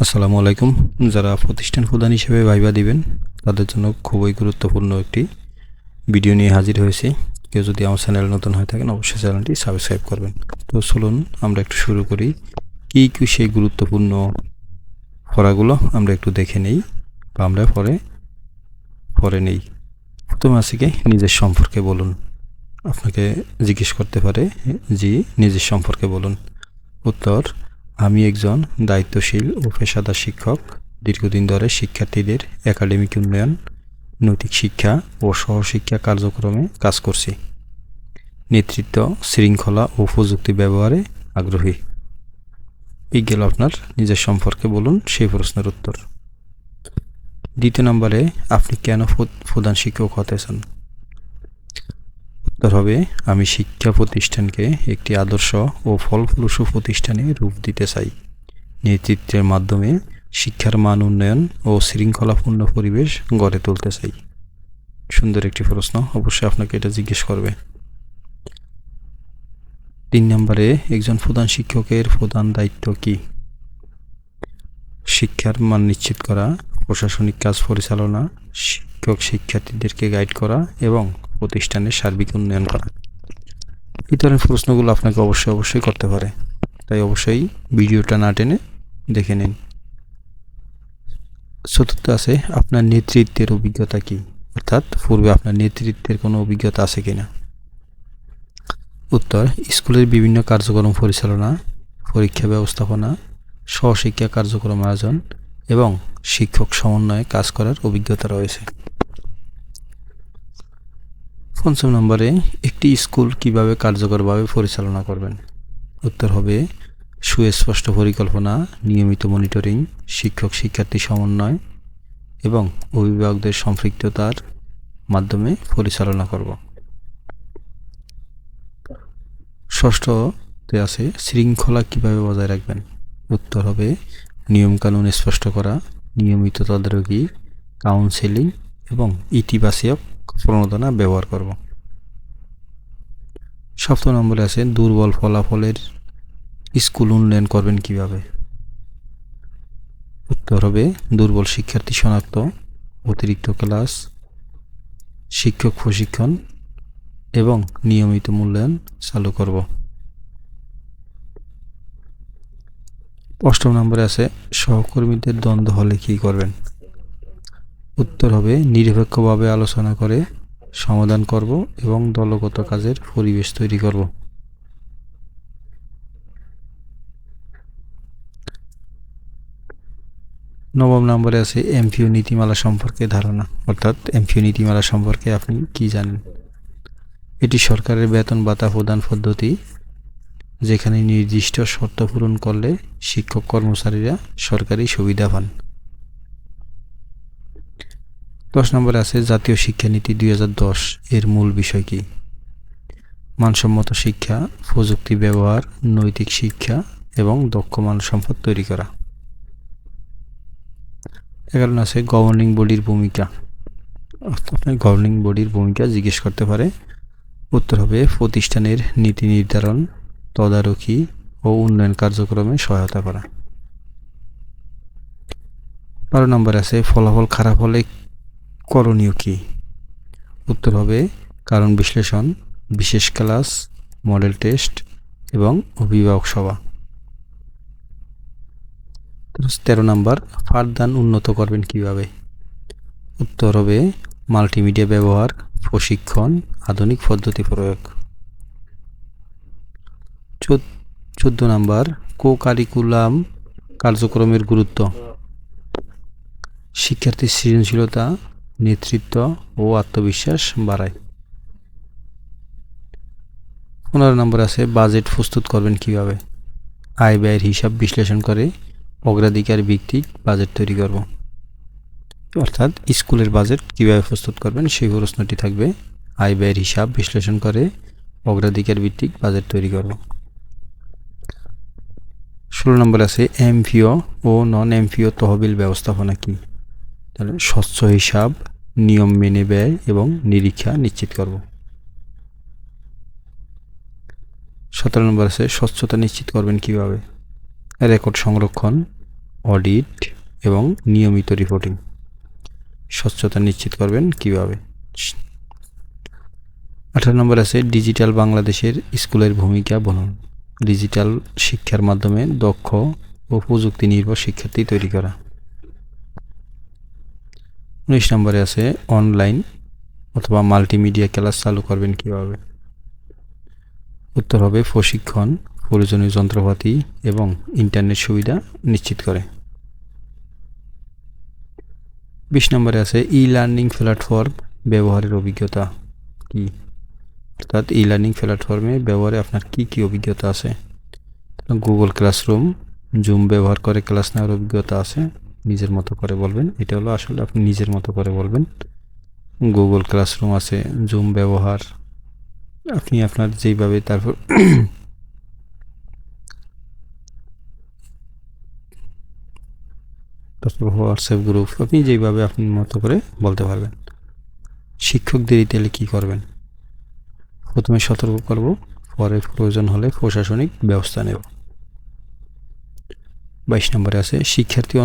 আসসালামু আলাইকুম। যারা প্রতিষ্ঠান প্রধান হিসেবে ভাইবা দিবেন তাদের জন্য খুবই গুরুত্বপূর্ণ একটি ভিডিও নিয়ে হাজির হয়েছি। কেউ যদি আমার চ্যানেল নতুন হয়ে থাকেন অবশ্যই চ্যানেলটি সাবস্ক্রাইব করবেন। তো চলুন আমরা একটু শুরু করি। কী কী সেই গুরুত্বপূর্ণ পড়াগুলো আমরা একটু দেখে নেই বা আমরা পরে নেই। প্রথমে আছে কি নিজের সম্পর্কে বলুন। আপনাকে জিজ্ঞেস করতে পারে জি নিজের সম্পর্কে বলুন। উত্তর: আমি একজন দায়িত্বশীল ও পেশাদার শিক্ষক। দীর্ঘদিন ধরে শিক্ষার্থীদের একাডেমিক উন্নয়ন, নৈতিক শিক্ষা ও সহশিক্ষা কার্যক্রমে কাজ করছি। নেতৃত্ব, শৃঙ্খলা ও প্রযুক্তি ব্যবহারে আগ্রহী। এই গেল আপনার নিজের সম্পর্কে বলুন সেই প্রশ্নের উত্তর। দ্বিতীয় নম্বরে আপনি কেন প্রধান শিক্ষক হতে চান? উত্তর হবে আমি শিক্ষা প্রতিষ্ঠানকে একটি আদর্শ ও ফলপ্রসূ প্রতিষ্ঠানে রূপ দিতে চাই। নেতৃত্বের মাধ্যমে শিক্ষার মান উন্নয়ন ও শৃঙ্খলাপূর্ণ পরিবেশ গড়ে তুলতে চাই। সুন্দর একটি প্রশ্ন, অবশ্যই আপনাকে এটা জিজ্ঞেস করবে। 3 নম্বরে একজন প্রধান শিক্ষকের প্রধান দায়িত্ব কি? শিক্ষার মান নিশ্চিত করা, প্রশাসনিক কাজ পরিচালনা, শিক্ষক শিক্ষার্থীদেরকে গাইড করা এবং প্রতিষ্ঠানের সার্বিক উন্নয়ন করা। এই ধরনের প্রশ্নগুলো আপনাকে অবশ্যই করতে পারে, তাই অবশ্যই ভিডিওটা না টেনে দেখে নিন। চতুর্থ আছে আপনার নেতৃত্বের অভিজ্ঞতা কি, অর্থাৎ পূর্বে আপনার নেতৃত্বের কোনো অভিজ্ঞতা আছে কিনা। উত্তর: স্কুলের বিভিন্ন কার্যক্রম পরিচালনা, পরীক্ষা ব্যবস্থাপনা, সহশিক্ষা কার্যক্রম আয়োজন এবং শিক্ষক সমন্বয়ে কাজ করার অভিজ্ঞতা রয়েছে। 5 নম্বরে একটি স্কুল কিভাবে কার্যকরভাবে পরিচালনা করবেন? উত্তর হবে সুস্পষ্ট পরিকল্পনা, নিয়মিত মনিটরিং, শিক্ষক শিক্ষার্থী সমন্বয় এবং অভিভাবকদের সম্পৃক্ততার মাধ্যমে পরিচালনা করব। ষষ্ঠতে আছে শৃঙ্খলা কিভাবে বজায় রাখবেন? উত্তর হবে নিয়মকানুন স্পষ্ট করা, নিয়মিত তদারকি, কাউন্সেলিং এবং ইতিবাচক প্রণোদনা ব্যবহার করব। 7 নম্বরে আছে দুর্বল ফলাফলের স্কুল উন্নয়ন করবেন কিভাবে? উত্তর হবে দুর্বল শিক্ষার্থী শনাক্ত, অতিরিক্ত ক্লাস, শিক্ষক প্রশিক্ষণ এবং নিয়মিত মূল্যায়ন চালু করব। 8 নম্বরে আছে সহকর্মীদের দ্বন্দ্ব হলে কী করবেন? উত্তর হবে নিরপেক্ষভাবে আলোচনা করে সমাধান করব এবং দলগত কাজের পরিবেশ তৈরি করব। 9 নম্বরে আছে এমপিও নীতিমালা সম্পর্কে ধারণা, অর্থাৎ এমপিও নীতিমালা সম্পর্কে আপনি কি জানেন? এটি সরকারের বেতন ভাতা প্রদান পদ্ধতি, যেখানে নির্দিষ্ট শর্ত পূরণ করলে শিক্ষক কর্মচারীরা সরকারি সুবিধা পান। 10 নম্বরে আছে জাতীয় শিক্ষানীতি 2010 এর মূল বিষয় কি? মানসম্মত শিক্ষা, প্রযুক্তি ব্যবহার, নৈতিক শিক্ষা এবং দক্ষ মানব সম্পদ তৈরি করা। 11 আছে গভর্নিং বডির ভূমিকা, আপনার গভর্নিং বডির ভূমিকা জিজ্ঞেস করতে পারে। উত্তর হবে প্রতিষ্ঠানের নীতি নির্ধারণ, তদারকি ও উন্নয়ন কার্যক্রমে সহায়তা করা। 12 নম্বর আছে ফলাফল খারাপ হলে করণীয় কি? উত্তর হবে কারণ বিশ্লেষণ, বিশেষ ক্লাস, মডেল টেস্ট এবং অভিভাবক সভা। 13 নম্বর পাঠদান উন্নত করবেন কিভাবে? উত্তর হবে মাল্টিমিডিয়া ব্যবহার, প্রশিক্ষণ, আধুনিক পদ্ধতি প্রয়োগ। 14 নম্বর কো-কারিকুলাম কার্যক্রমের গুরুত্ব। শিক্ষার্থীর সৃজনশীলতা, নেতৃত্ব ও আত্মবিশ্বাস বাড়ায়। 15 নম্বর আছে বাজেট প্রস্তুত করবেন কিভাবে? আয় ব্যয়ের হিসাব বিশ্লেষণ করে অগ্রাধিকার ভিত্তিক বাজেট তৈরি করব। অর্থাৎ স্কুলের বাজেট কিভাবে প্রস্তুত করবেন সেই প্রশ্নটি থাকবে। আয় ব্যয়ের হিসাব বিশ্লেষণ করে অগ্রাধিকার ভিত্তিক বাজেট তৈরি করব। 16 নম্বর আছে এমপিও ও নন এমপিও তহবিল ব্যবস্থাপনা কি? তাহলে স্বচ্ছ হিসাব, নিয়ম মেনে ব্যয় এবং নিরীক্ষা নিশ্চিত করব। 17 নম্বর আছে স্বচ্ছতা নিশ্চিত করবেন কিভাবে? রেকর্ড সংরক্ষণ, অডিট এবং নিয়মিত রিপোর্টিং। স্বচ্ছতা নিশ্চিত করবেন কিভাবে? 18 নম্বর আছে ডিজিটাল বাংলাদেশের স্কুলের ভূমিকা বলুন। ডিজিটাল শিক্ষার মাধ্যমে দক্ষ ও প্রযুক্তি নির্ভর শিক্ষার্থী তৈরি করা। 19 নম্বরে আছে অনলাইন অথবা মাল্টিমিডিয়া ক্লাস চালু করবেন কিভাবে? উত্তর হবে প্রশিক্ষণ, প্রয়োজনীয় যন্ত্রপাতি এবং ইন্টারনেট সুবিধা নিশ্চিত করে। 20 নম্বরে আছে ই লার্নিং প্ল্যাটফর্ম ব্যবহারের অভিজ্ঞতা কি? অর্থাৎ ই লার্নিং প্ল্যাটফর্মে ব্যবহারে আপনার কি কি অভিজ্ঞতা আছে? গুগল ক্লাসরুম, জুম ব্যবহার করে ক্লাস নেওয়ার অভিজ্ঞতা আছে, নিজের মতো করে বলবেন। এটা হলো আসলে আপনি নিজের মতো করে বলবেন। গুগল ক্লাসরুম আছে, জুম ব্যবহার আপনি আপনার যেইভাবে, তারপর হোয়াটসঅ্যাপ গ্রুপ, আপনি যেইভাবে আপনি মতো করে বলতে পারবেন। শিক্ষক দেরিতে এলে কী করবেন? প্রথমে সতর্ক করব, পরে প্রয়োজন হলে প্রশাসনিক ব্যবস্থা নেব। 22 নম্বরে আছে শিক্ষার্থী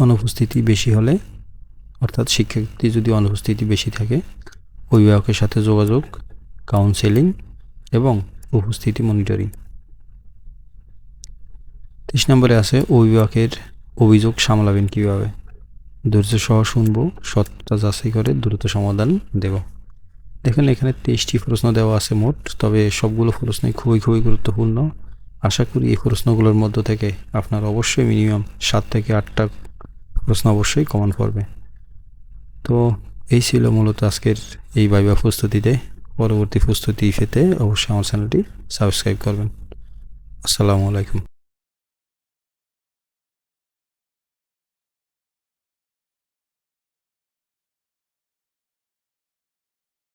অনুপস্থিতি বেশি হলে, অর্থাৎ শিক্ষার্থী যদি অনুপস্থিতি বেশি থাকে, অভিভাবকের সাথে যোগাযোগ, কাউন্সেলিং এবং উপস্থিতি মনিটরিং। 30 নম্বরে আছে অভিভাবকের অভিযোগ সামলাবেন কিভাবে? ধৈর্য সহ শুনবো, সত্যতা যাচাই করে দ্রুত সমাধান দেব। দেখেন এখানে 23টি প্রশ্ন দেওয়া আছে মোট, তবে সবগুলো প্রশ্নই খুবই গুরুত্বপূর্ণ। আশা করি এই প্রশ্নগুলোর মধ্য থেকে আপনার অবশ্যই মিনিমাম 7 থেকে 8টা প্রশ্ন অবশ্যই কমন পড়বে। তো এই ছিল মূলত আজকের এই ভাইভা প্রস্তুতিতে। পরবর্তী প্রস্তুতি পেতে অবশ্যই আমার চ্যানেলটি সাবস্ক্রাইব করবেন। আসসালামু আলাইকুম।